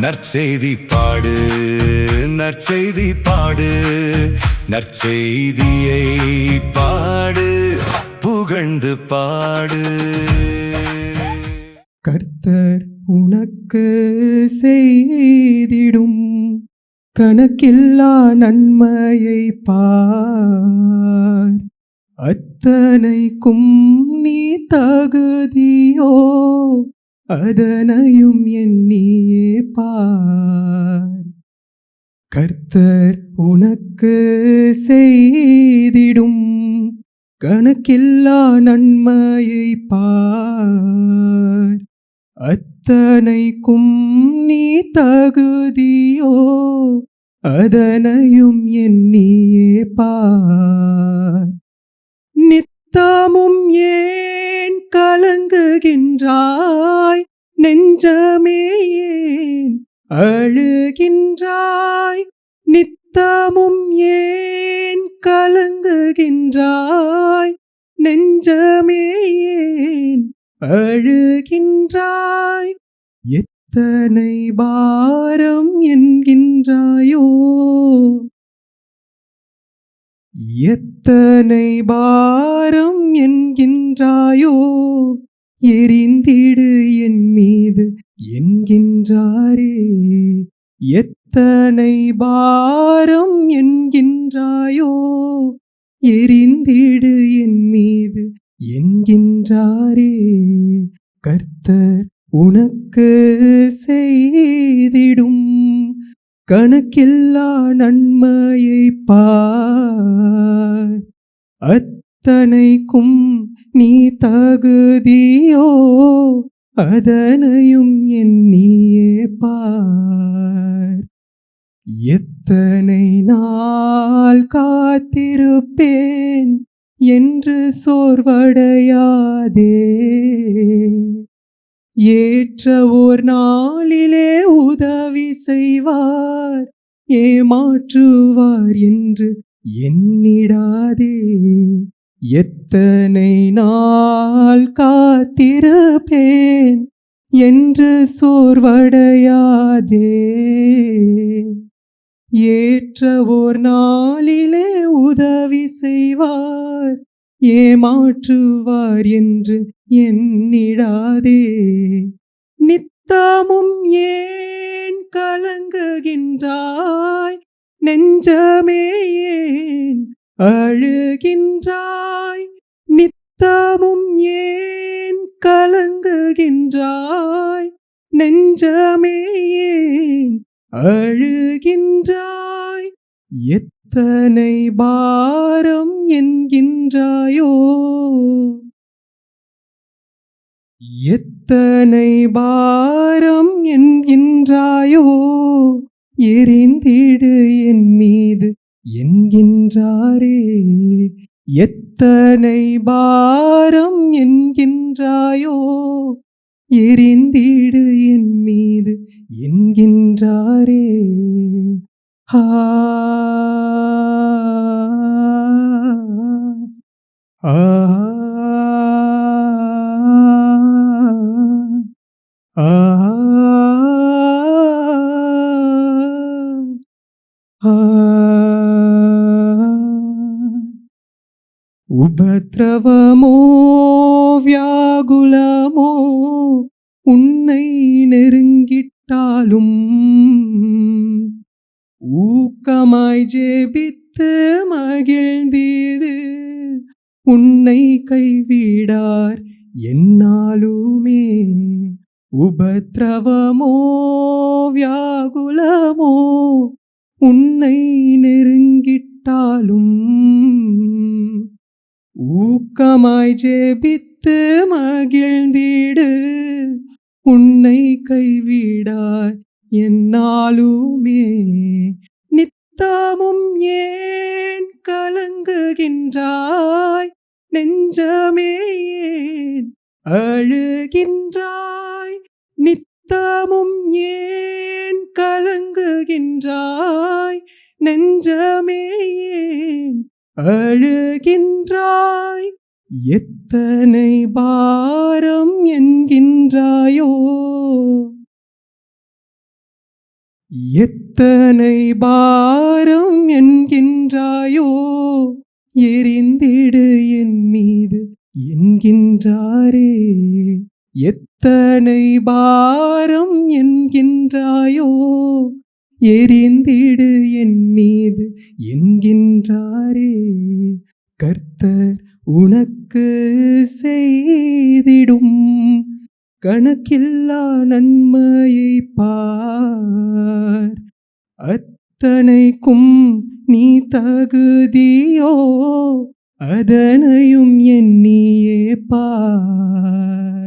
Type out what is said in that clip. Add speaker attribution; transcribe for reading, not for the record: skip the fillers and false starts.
Speaker 1: நற்செய்தி பாடு, நற்செய்தி பாடு, நற்செய்தியை பாடு, புகழ்ந்து பாடு.
Speaker 2: கர்த்தர் உனக்கு செய்திடும் கணக்கில்லா நன்மையை பார். அத்தனைக்கும் நீ தகுதியோ அதனையும் எண்ணியே பார். கர்த்தர் உனக்கு செய்திடும் கணக்கில்லா நன்மையை பார். அத்தனைக்கும் நீ தகுதியோ அதனையும் எண்ணியே பார். நித்தமும் ஏன் கலங்குகின்றாய், நெஞ்சமே ஏன் அழுகின்றாய்? நித்தமும் ஏன் கலங்குகின்றாய், நெஞ்சமே ஏன் அழுகின்றாய்? எத்தனை பாரம் என்கின்றாயோ, எத்தனை பாரம் என்கின்றாயோ? எரிந்திடு என் மீது என்கின்றாரே. எத்தனை பாரம் என்கின்றாயோ, எரிந்திடு என் மீது என்கின்றாரே. கர்த்தர் உனக்கு செய்திடும் கணக்கில்லா நன்மையை பார். அத்தனைக்கும் நீ தகுதியோ அதனையும் எண்ணியே பார். எத்தனை நாள் காத்திருப்பேன் என்று சோர்வடையாதே. ஏற்ற ஓர் நாளிலே உதவி செய்வார், ஏமாற்றுவார் என்று எண்ணிடாதே. எத்தனை நாள் காத்திருப்பேன் என்று சோர்வடையாதே. ஏற்ற ஓர் நாளிலே உதவி செய்வார், ஏமாற்றுவார் என்று எண்ணிடாதே. நித்தமும் ஏன் கலங்குகின்றாய், நெஞ்சமே ஏன் அழுகின்றாய்? நித்தமும் ஏன் கலங்குகின்றாய், நெஞ்சமே ஏன் அழுகின்றாய்? எத்தனை பாரம் என்கின்றாயோ, எத்தனை பாரம் என்கின்றாயோ? எரிந்திடு என் மீது என்கின்றாரே. எத்தனை பாரம் என்கின்றாயோ, எரிந்திடு என் மீது என்கின்றாரே. ஆ ஆ ஆ உபத்ரவமோ வியாகுலமோ உன்னை நெருங்கிட்டாலும் ஊக்கமாய் ஜெபித்து மகிழ்ந்திடு. உன்னை கைவிடார் என்னாலுமே. உபத்ரவமோ வியாகுலமோ உன்னை நெருங்கிட்டாலும் ஊக்கமாய் ஜெபித்து மகிழ்ந்திடு. உன்னை கைவிடார் என்னாலுமே. நித்தமும் ஏன் கலங்குகின்றாய், நெஞ்சமே ஏன் அழுகின்றாய்? நித்தமும் ஏன் கலங்குகின்றாய், நெஞ்சமே ஏன் அழுகின்றாய்? எத்தனை பாரம் என்கின்றாயோ, எத்தனை பாரம் என்கின்றாயோ எரிந்திடு என் மீது என்கின்றாரே. எத்தனை பாரம் என்கின்றாயோ எரிந்திடு என் மீது என்கின்றாரே. கர்த்தர் உனக்கு செய்திடும் கணக்கில்லா நன்மையை பார். அத்தனைக்கும் நீ தகுதியோ அதனையும் எண்ணியே பார்.